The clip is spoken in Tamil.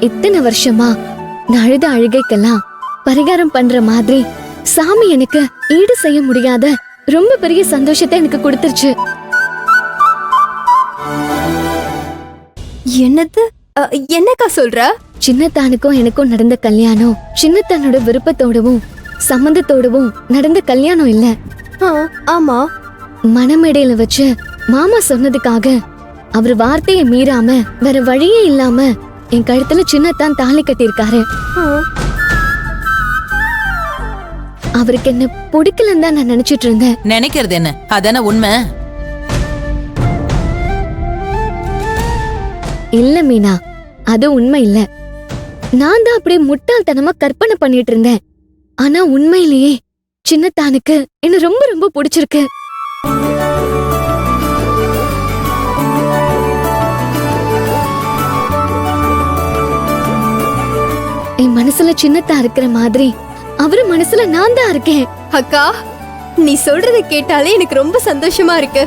இத்தனை வருஷமா நான் அழுத அழுகைக்கெல்லாம் பரிகாரம் பண்ற மாதிரி சாமி எனக்கு ஈடு செய்ய முடியாத ரொம்ப பெரிய சந்தோஷத்தை எனக்கு கொடுத்துருச்சு. என்னது? என்னக்கா சொல்ற? சின்னத்தானுக்கும் எனக்கும் நடந்த கல்யாணம் சின்னத்தானோட விருப்பத்தோடவும் சம்மந்தத்தோடவும் நடந்த கல்யாணம் இல்ல. ஆமா. மணமேடையில வச்சு மாமா சொன்னதுக்காக அவர் வார்த்தையை மீறாம வேற வழியே இல்லாம என் கழுத்துல சின்னத்தான் தாலி கட்டியிருக்காரு. அவருக்கு என்ன பிடிக்கலன்னு தான் நான் நினைச்சிட்டு இருந்தேன். நினைக்கிறது என்ன, அதான உண்மை? இல்ல மீனா, அது உண்மை இல்ல. நான் தான் அப்படியே முட்டாள்தனமா கற்பனை பண்ணிட்டு இருந்தேன். ஆனா உண்மையிலேயே சின்னத்தானுக்கு என்ன ரொம்ப ரொம்ப பிடிச்சிருக்கு. என் மனசுல சின்னத்தா இருக்கிற மாதிரி அவரு மனசுல நான் தான் இருக்கேன். அக்கா, நீ சொல்றத கேட்டாலே எனக்கு ரொம்ப சந்தோஷமா இருக்கு.